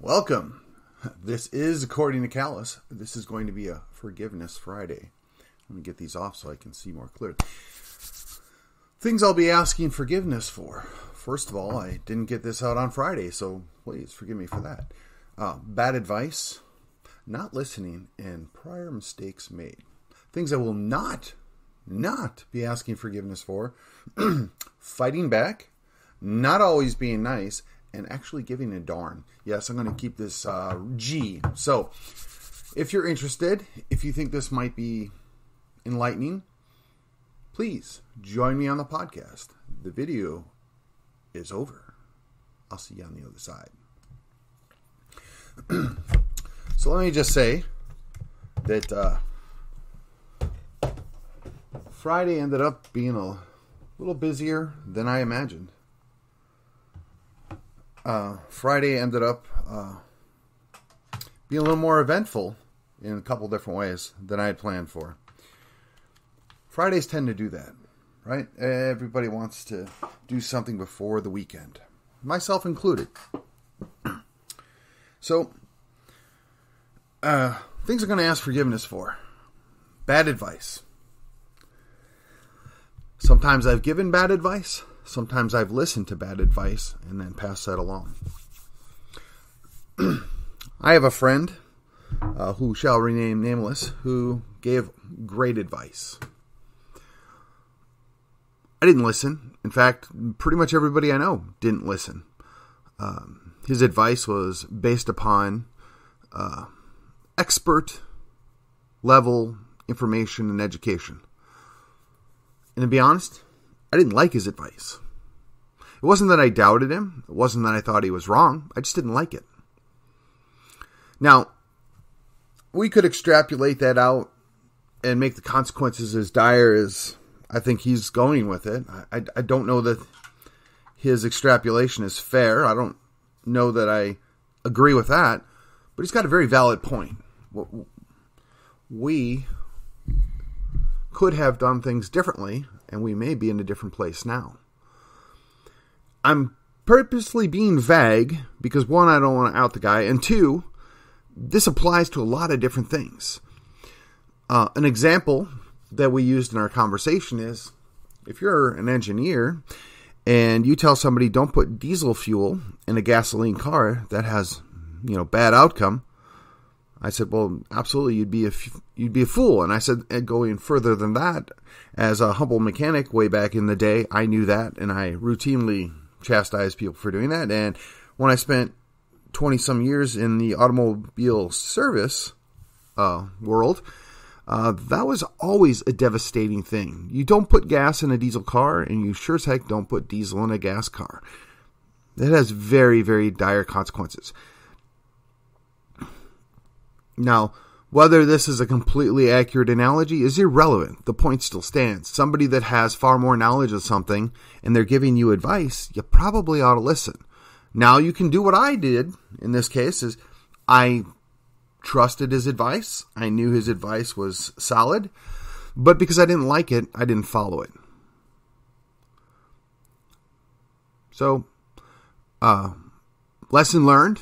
Welcome. This is According to Callus. This is going to be a Forgiveness Friday. Let me get these off so I can see more clearly. Things I'll be asking forgiveness for. First of all, I didn't get this out on Friday, so please forgive me for that. Bad advice, not listening, and prior mistakes made. Things I will not be asking forgiveness for. Fighting back, not always being nice, and actually giving a darn. Yes, I'm going to keep this G. So, if you're interested, if you think this might be enlightening, please join me on the podcast. The video is over. I'll see you on the other side. So let me just say that Friday ended up being a little busier than I imagined. Friday ended up being a little more eventful in a couple different ways than I had planned for. Fridays tend to do that, right? Everybody wants to do something before the weekend, myself included. So, things I'm going to ask forgiveness for. Bad advice. Sometimes I've given bad advice. Sometimes I've listened to bad advice and then passed that along. I have a friend who shall remain nameless who gave great advice. I didn't listen. In fact, pretty much everybody I know didn't listen. His advice was based upon expert level information and education. And to be honest, I didn't like his advice. It wasn't that I doubted him. It wasn't that I thought he was wrong. I just didn't like it. Now, we could extrapolate that out and make the consequences as dire as I think he's going with it. I don't know that his extrapolation is fair. I don't know that I agree with that. But he's got a very valid point. We could have done things differently, and we may be in a different place now. I'm purposely being vague because, one, I don't want to out the guy, and two, this applies to a lot of different things. An example that we used in our conversation is, if you're an engineer and you tell somebody don't put diesel fuel in a gasoline car that has, bad outcome, I said, well, absolutely, you'd be a fool. And I said, going further than that, as a humble mechanic way back in the day, I knew that, and I routinely chastised people for doing that. And when I spent 20-some years in the automobile service world, that was always a devastating thing. You don't put gas in a diesel car, and you sure as heck don't put diesel in a gas car. It has very, very dire consequences. Now, whether this is a completely accurate analogy is irrelevant. The point still stands. Somebody that has far more knowledge of something and they're giving you advice, you probably ought to listen. Now, you can do what I did in this case is I trusted his advice. I knew his advice was solid, but because I didn't like it, I didn't follow it. So, lesson learned.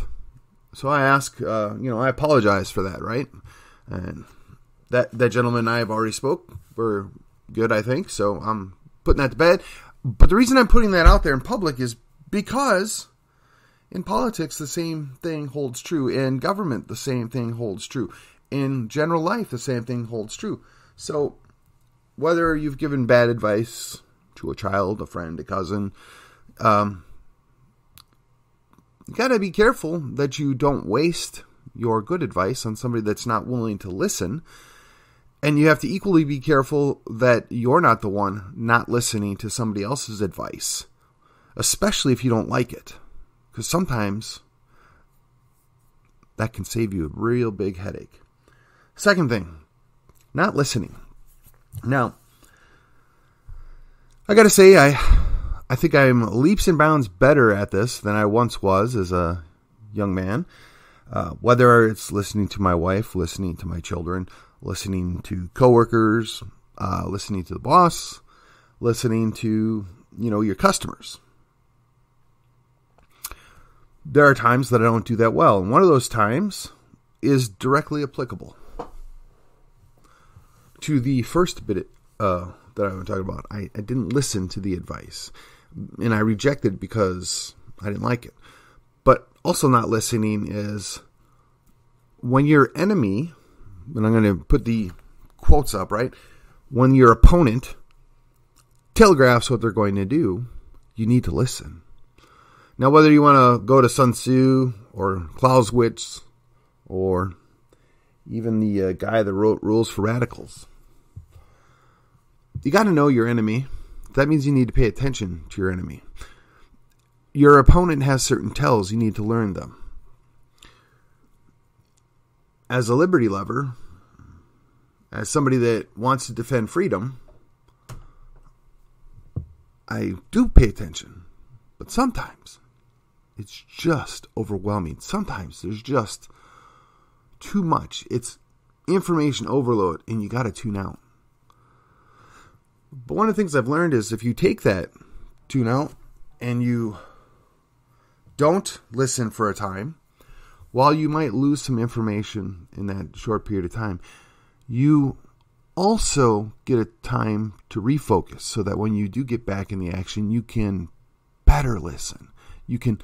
So I ask, I apologize for that, right? And that gentleman and I have already spoke. We're good, I think. So I'm putting that to bed. But the reason I'm putting that out there in public is because in politics, the same thing holds true. In government, the same thing holds true. In general life, the same thing holds true. So whether you've given bad advice to a child, a friend, a cousin, you got to be careful that you don't waste your good advice on somebody that's not willing to listen. And you have to equally be careful that you're not the one not listening to somebody else's advice, especially if you don't like it. Because sometimes that can save you a real big headache. Second thing, not listening. Now, I got to say, I think I'm leaps and bounds better at this than I once was as a young man. Whether it's listening to my wife, listening to my children, listening to coworkers, listening to the boss, listening to, your customers. there are times that I don't do that well. And one of those times is directly applicable to the first bit that I was talking about. I didn't listen to the advice, and I rejected it because I didn't like it. But also not listening is when your enemy, and I'm going to put the quotes up, right? When your opponent telegraphs what they're going to do, you need to listen. Now, whether you want to go to Sun Tzu or Clausewitz or even the guy that wrote Rules for Radicals, you got to know your enemy. That means you need to pay attention to your enemy. Your opponent has certain tells. You need to learn them. As a liberty lover, as somebody that wants to defend freedom, I do pay attention. But sometimes it's just overwhelming. Sometimes there's just too much. It's information overload, and you got to tune out. But one of the things I've learned is if you take that tune out and you don't listen for a time, while you might lose some information in that short period of time, you also get a time to refocus so that when you do get back in the action, you can better listen. You can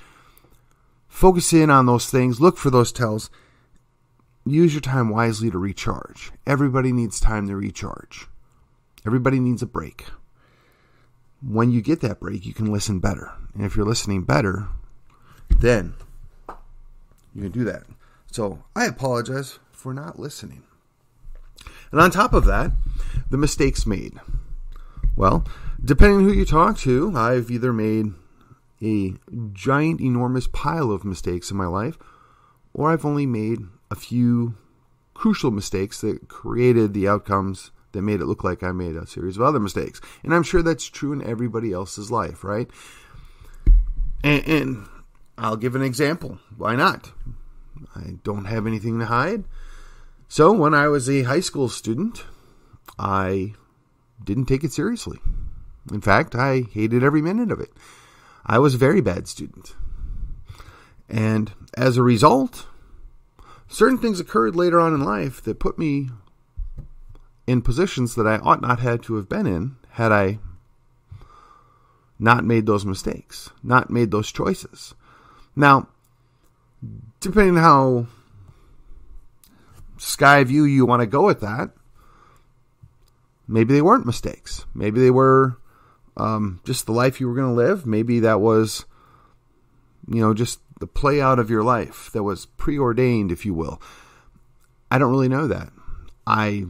focus in on those things, look for those tells, use your time wisely to recharge. Everybody needs time to recharge. Everybody needs a break. When you get that break, you can listen better. And if you're listening better, then you can do that. So I apologize for not listening. And on top of that, the mistakes made. Well, depending on who you talk to, I've either made a giant, enormous pile of mistakes in my life, or I've only made a few crucial mistakes that created the outcomes that made it look like I made a series of other mistakes. And I'm sure that's true in everybody else's life, right? And I'll give an example. Why not? I don't have anything to hide. So when I was a high school student, I didn't take it seriously. In fact, I hated every minute of it. I was a very bad student. And as a result, certain things occurred later on in life that put me in positions that I ought not have to have been in had I not made those mistakes, not made those choices. Now, depending on how sky view you want to go with that, maybe they weren't mistakes. Maybe they were just the life you were going to live. Maybe that was, just the play out of your life that was preordained, if you will. I don't really know that. I've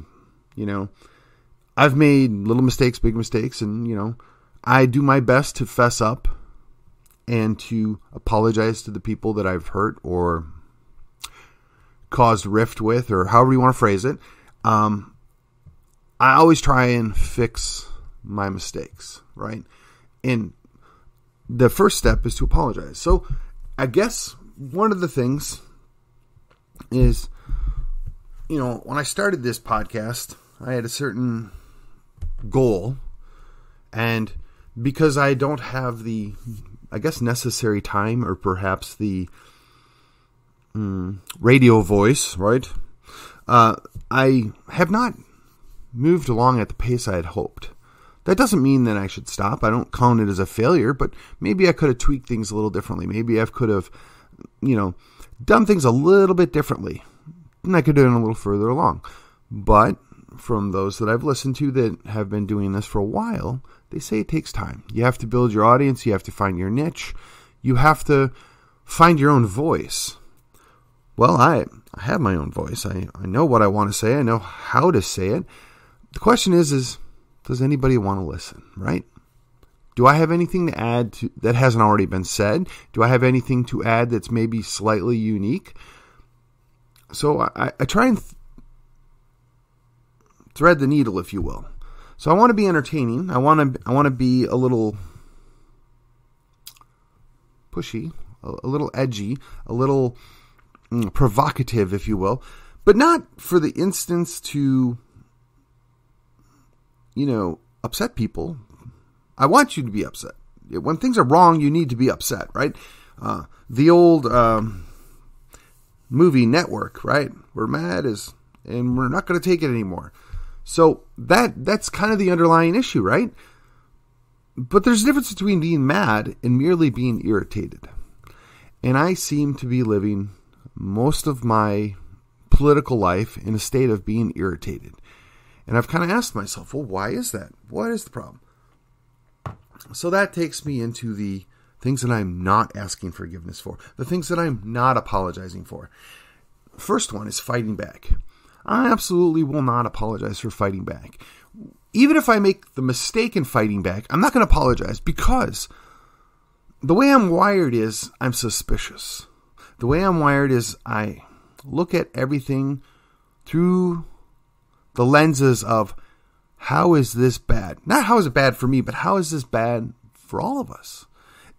made little mistakes, big mistakes, and, I do my best to fess up and to apologize to the people that I've hurt or caused rift with, or however you want to phrase it. I always try and fix my mistakes, right? And the first step is to apologize. So I guess one of the things is, when I started this podcast, I had a certain goal, and because I don't have the, necessary time, or perhaps the radio voice, right? I have not moved along at the pace I had hoped. That doesn't mean that I should stop. I don't count it as a failure, but maybe I could have tweaked things a little differently. Maybe I could have, done things a little bit differently, and I could have done a little further along. But from those that I've listened to that have been doing this for a while, they say it takes time. You have to build your audience. You have to find your niche. You have to find your own voice. Well, I have my own voice. I know what I want to say. I know how to say it. The question is does anybody want to listen, right? Do I have anything to add that hasn't already been said? Do I have anything to add that's maybe slightly unique? So I try and thread the needle, if you will. So I want to be entertaining. I want to be a little pushy, a little edgy, a little provocative, if you will, but not for the instance to, upset people. I want you to be upset. When things are wrong, you need to be upset, right? The old movie Network, right? We're mad and we're not going to take it anymore. So that's kind of the underlying issue, right? But there's a difference between being mad and merely being irritated. And I seem to be living most of my political life in a state of being irritated. And I've kind of asked myself, well, why is that? What is the problem? So that takes me into the things that I'm not asking forgiveness for, the things that I'm not apologizing for. First one is fighting back. I absolutely will not apologize for fighting back. Even if I make the mistake in fighting back, I'm not going to apologize because the way I'm wired is I'm suspicious. The way I'm wired is I look at everything through the lenses of how is this bad? Not how is it bad for me, but how is this bad for all of us?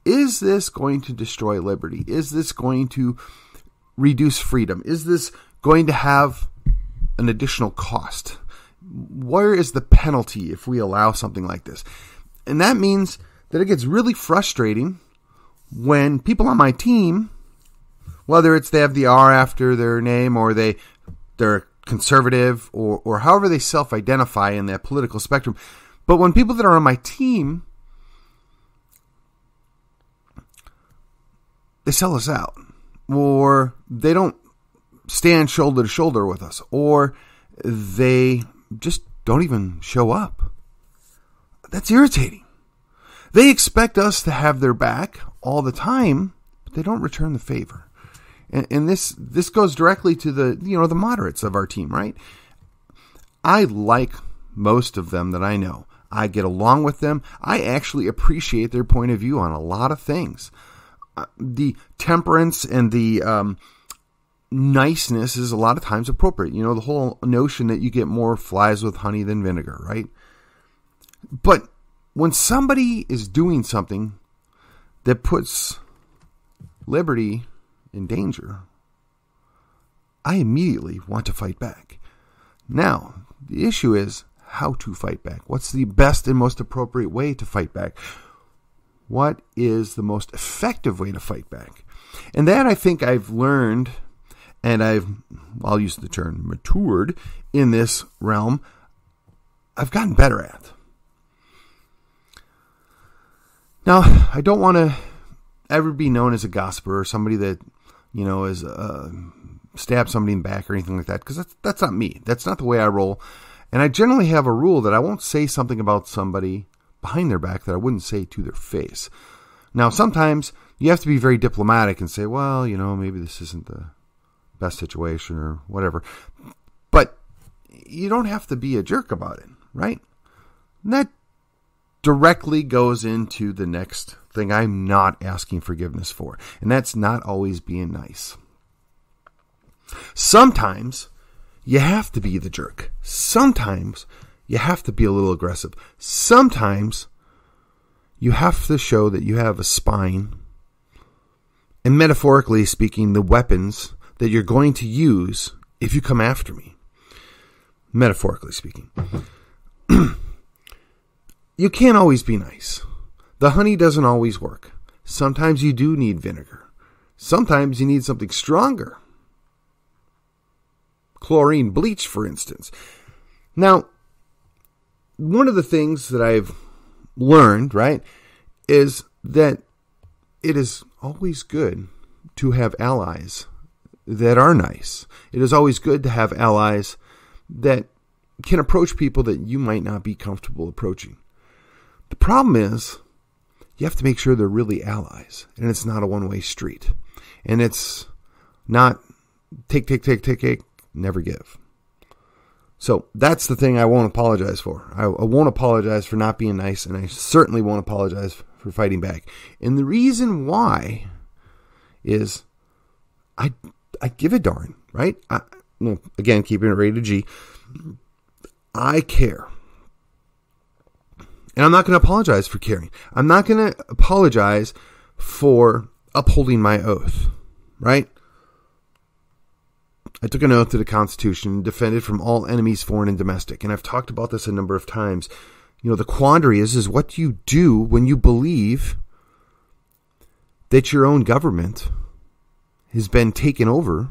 Is this going to destroy liberty? Is this going to reduce freedom? Is this going to have an additional cost? Where is the penalty if we allow something like this? And that means that it gets really frustrating when people on my team, whether it's they have the R after their name or they're conservative or however they self-identify in that political spectrum, but when people that are on my team, they sell us out, or they don't stand shoulder to shoulder with us, or they just don't even show up. That's irritating. They expect us to have their back all the time, but they don't return the favor. And this goes directly to the moderates of our team, right? I like most of them that I know. I get along with them. I actually appreciate their point of view on a lot of things. The temperance and the niceness is a lot of times appropriate. The whole notion that you get more flies with honey than vinegar, right? But when somebody is doing something that puts liberty in danger, I immediately want to fight back. Now, the issue is how to fight back. What's the best and most appropriate way to fight back? What is the most effective way to fight back? And that I think I've learned, and I'll use the term matured in this realm, I've gotten better at. Now, I don't want to ever be known as a gossiper or somebody that, is stab somebody in the back or anything like that, because that's not me. That's not the way I roll. And I generally have a rule that I won't say something about somebody behind their back that I wouldn't say to their face. Now, sometimes you have to be very diplomatic and say, well, maybe this isn't the best situation or whatever. But you don't have to be a jerk about it, right? And that directly goes into the next thing I'm not asking forgiveness for. And that's not always being nice. Sometimes you have to be the jerk. Sometimes you have to be a little aggressive. Sometimes you have to show that you have a spine and, metaphorically speaking, the weapons that you're going to use if you come after me. Metaphorically speaking. You can't always be nice. The honey doesn't always work. Sometimes you do need vinegar. Sometimes you need something stronger. Chlorine bleach, for instance. Now, one of the things that I've learned, right, is that it is always good to have allies that are nice. It is always good to have allies that can approach people that you might not be comfortable approaching. The problem is you have to make sure they're really allies, and it's not a one-way street. And it's not take, never give. So that's the thing I won't apologize for. I won't apologize for not being nice, and I certainly won't apologize for fighting back. And the reason why is I give a darn, right? Again, keeping it rated G. I care. And I'm not going to apologize for caring. I'm not going to apologize for upholding my oath, right? I took an oath to the Constitution, defended from all enemies, foreign and domestic. And I've talked about this a number of times. The quandary is what do you do when you believe that your own government has been taken over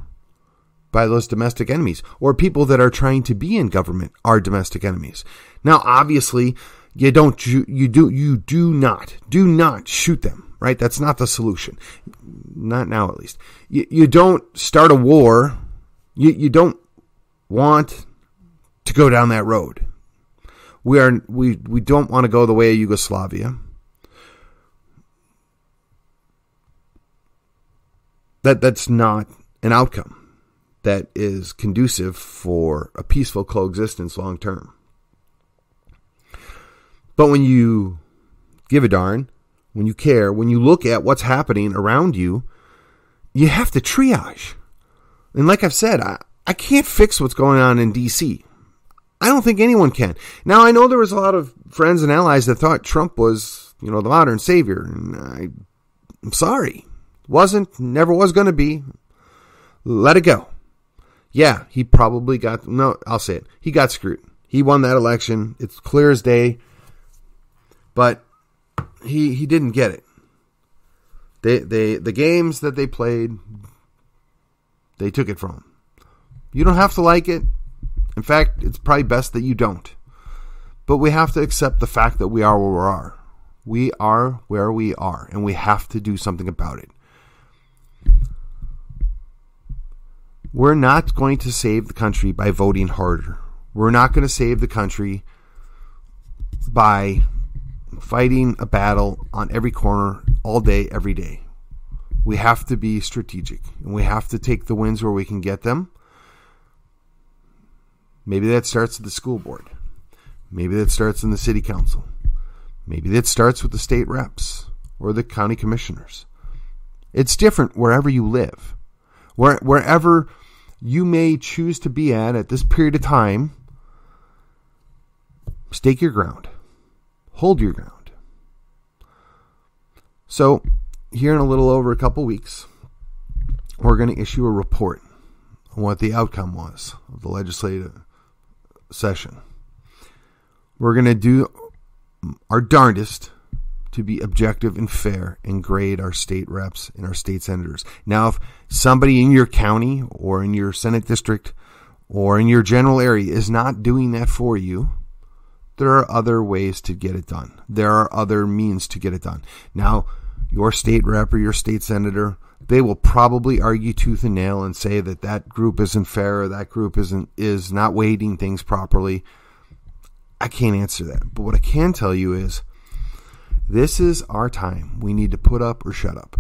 by those domestic enemies, or people that are trying to be in government are domestic enemies. Now, obviously, you do not shoot them, right? That's not the solution. Not now, at least. You don't start a war. You don't want to go down that road. We don't want to go the way of Yugoslavia. That's not an outcome that is conducive for a peaceful coexistence long term. But when you give a darn, when you care, when you look at what's happening around you, you have to triage. And like I've said, I can't fix what's going on in D.C. I don't think anyone can. Now, I know there was a lot of friends and allies that thought Trump was, the modern savior. And I'm sorry. Wasn't, never was going to be. Let it go. Yeah, he probably I'll say it. He got screwed. He won that election. It's clear as day. But he didn't get it. The games that they played, they took it from him. You don't have to like it. In fact, it's probably best that you don't. But we have to accept the fact that we are where we are. We are where we are, and we have to do something about it. We're not going to save the country by voting harder. We're not going to save the country by fighting a battle on every corner all day, every day. We have to be strategic, and we have to take the wins where we can get them. Maybe that starts at the school board. Maybe that starts in the city council. Maybe that starts with the state reps or the county commissioners. It's different wherever you live. Wherever you may choose to be at this period of time, stake your ground. Hold your ground. So, here in a little over a couple weeks, we're going to issue a report on what the outcome was of the legislative session. We're going to do our darndest to be objective and fair and grade our state reps and our state senators. Now, if somebody in your county or in your Senate district or in your general area is not doing that for you, there are other ways to get it done. There are other means to get it done. Now, your state rep or your state senator, they will probably argue tooth and nail and say that group isn't fair or that group is not weighting things properly. I can't answer that. But what I can tell you is this is our time. We need to put up or shut up.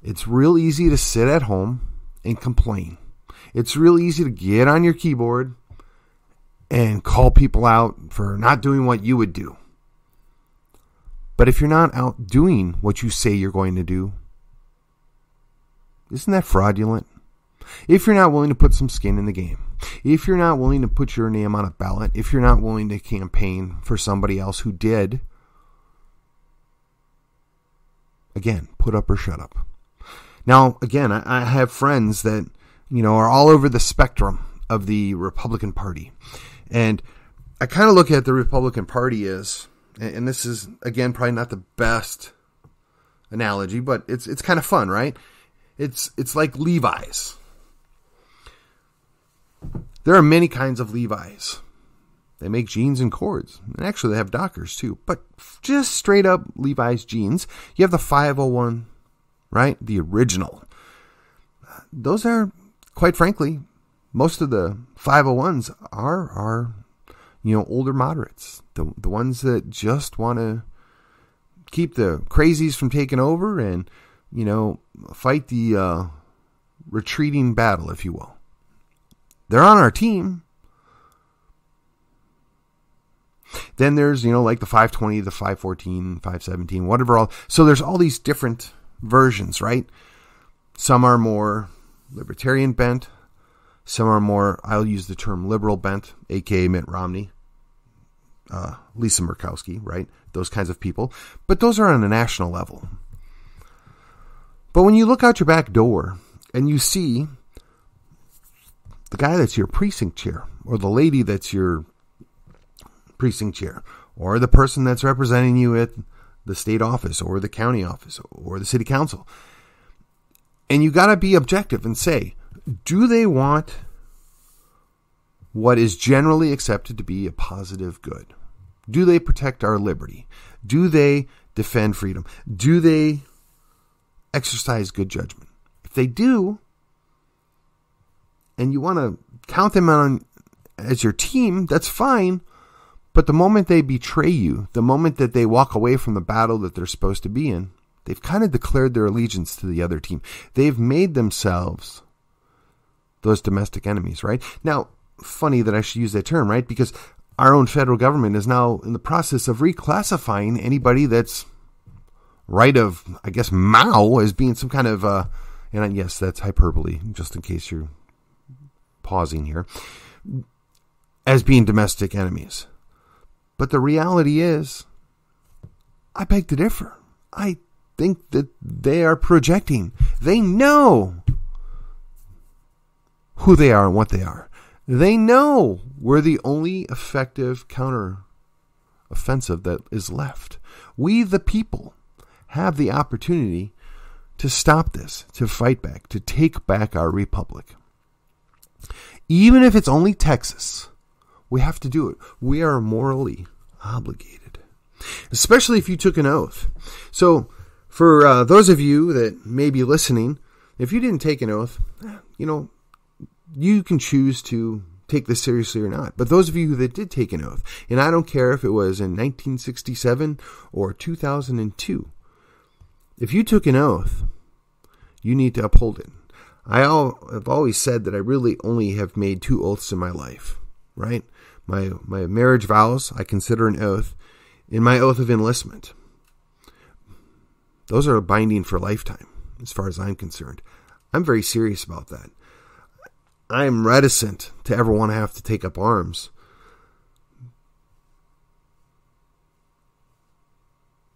It's real easy to sit at home and complain. It's real easy to get on your keyboard and call people out for not doing what you would do. But if you're not out doing what you say you're going to do, isn't that fraudulent? If you're not willing to put some skin in the game, if you're not willing to put your name on a ballot, if you're not willing to campaign for somebody else who did, again, put up or shut up. Now, again, I have friends that, are all over the spectrum of the Republican Party. And I kind of look at the Republican Party as, and this is, again, probably not the best analogy, but it's kind of fun, right? It's like Levi's. There are many kinds of Levi's. They make jeans and cords. And actually, they have Dockers, too. But just straight up Levi's jeans. You have the 501, right? The original. Those are, quite frankly, most of the 501s are older moderates. The ones that just want to keep the crazies from taking over and, fight the retreating battle, if you will. They're on our team. Then there's, like the 520, the 514, 517, whatever. So there's all these different versions, right? Some are more libertarian bent. Some are more, I'll use the term liberal bent, aka Mitt Romney, Lisa Murkowski, right? Those kinds of people. But those are on a national level. But when you look out your back door and you see the guy that's your precinct chair, or the lady that's your precinct chair, or the person that's representing you at the state office or the county office or the city council. And you got to be objective and say, do they want what is generally accepted to be a positive good? Do they protect our liberty? Do they defend freedom? Do they exercise good judgment? If they do, and you want to count them on as your team, that's fine. But the moment they betray you, the moment that they walk away from the battle that they're supposed to be in, they've kind of declared their allegiance to the other team. They've made themselves those domestic enemies, right? Now, funny that I should use that term, right? Because our own federal government is now in the process of reclassifying anybody that's right of, I guess, Mao as being some kind of, and yes, that's hyperbole, just in case you're pausing here, as being domestic enemies. But the reality is, I beg to differ. I think that they are projecting. They know who they are and what they are. They know we're the only effective counter-offensive that is left. We, the people, have the opportunity to stop this, to fight back, to take back our republic. Even if it's only Texas, we have to do it. We are morally obligated, especially if you took an oath. So for those of you that may be listening, if you didn't take an oath, you can choose to take this seriously or not. But those of you that did take an oath, and I don't care if it was in 1967 or 2002, if you took an oath, you need to uphold it. I've always said that I really only have made 2 oaths in my life, right? My marriage vows, I consider an oath, and my oath of enlistment. Those are binding for a lifetime, as far as I'm concerned. I'm very serious about that. I'm reticent to ever want to have to take up arms.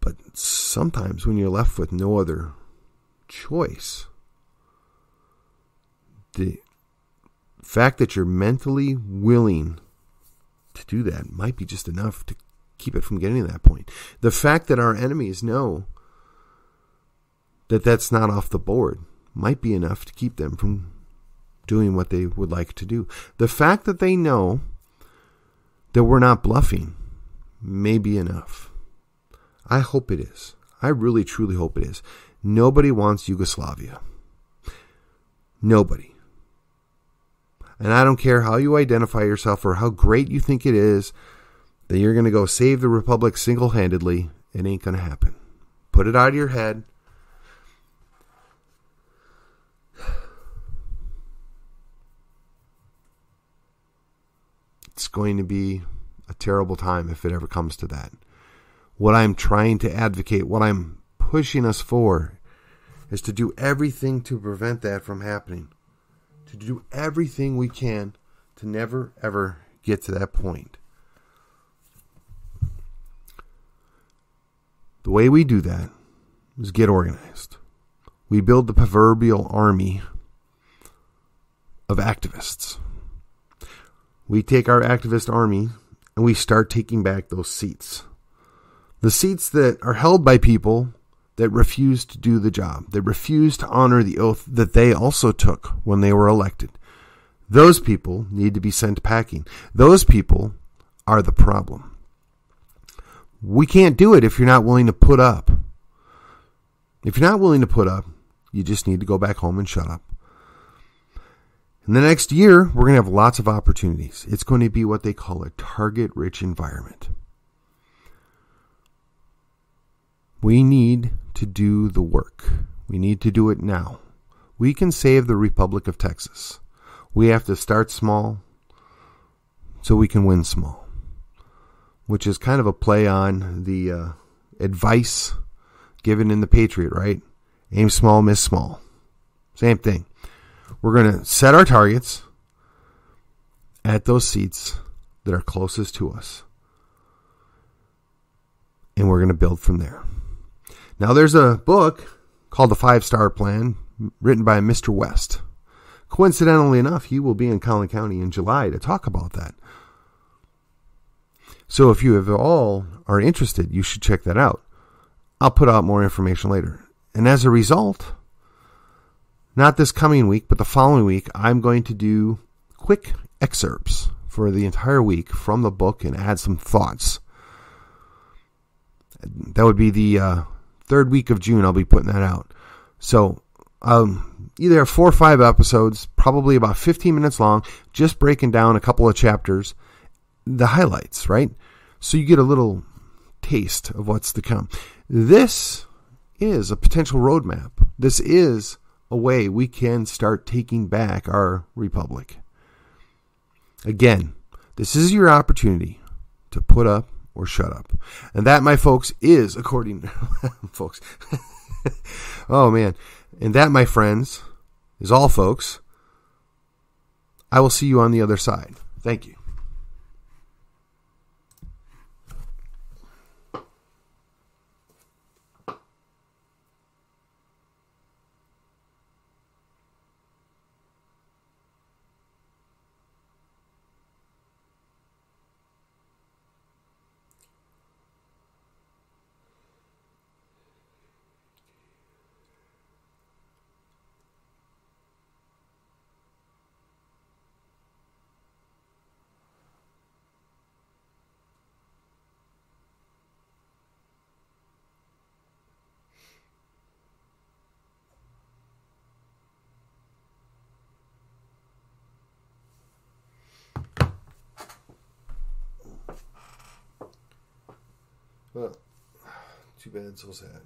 But sometimes when you're left with no other choice, the fact that you're mentally willing to do that might be just enough to keep it from getting to that point. The fact that our enemies know that that's not off the board might be enough to keep them from doing what they would like to do. The fact that they know that we're not bluffing may be enough. I hope it is. I really, truly hope it is. Nobody wants Yugoslavia. Nobody. And I don't care how you identify yourself or how great you think it is that you're going to go save the Republic single-handedly. It ain't going to happen. Put it out of your head. It's going to be a terrible time if it ever comes to that. What I'm trying to advocate, what I'm pushing us for, is to do everything to prevent that from happening. To do everything we can to never, ever get to that point. The way we do that is get organized. We build the proverbial army of activists. We take our activist army and we start taking back those seats. The seats that are held by people that refuse to do the job. They refuse to honor the oath that they also took when they were elected. Those people need to be sent packing. Those people are the problem. We can't do it if you're not willing to put up. If you're not willing to put up, you just need to go back home and shut up. In the next year, we're going to have lots of opportunities. It's going to be what they call a target-rich environment. We need to do the work. We need to do it now. We can save the Republic of Texas. We have to start small so we can win small, which is kind of a play on the advice given in The Patriot, right? Aim small, miss small. Same thing. We're going to set our targets at those seats that are closest to us. And we're going to build from there. Now, there's a book called The 5-Star Plan written by Mr. West. Coincidentally enough, he will be in Collin County in July to talk about that. So if you all are interested, you should check that out. I'll put out more information later. And as a result, not this coming week, but the following week, I'm going to do quick excerpts for the entire week from the book and add some thoughts. That would be the third week of June. I'll be putting that out. So either 4 or 5 episodes, probably about 15 minutes long, just breaking down a couple of chapters, the highlights, right? So you get a little taste of what's to come. This is a potential roadmap. This is a way we can start taking back our republic. Again, this is your opportunity to put up or shut up. And that, my folks, is according folks. Oh man. And that, my friends, is all, folks. I will see you on the other side. Thank you. Well, too bad, so sad.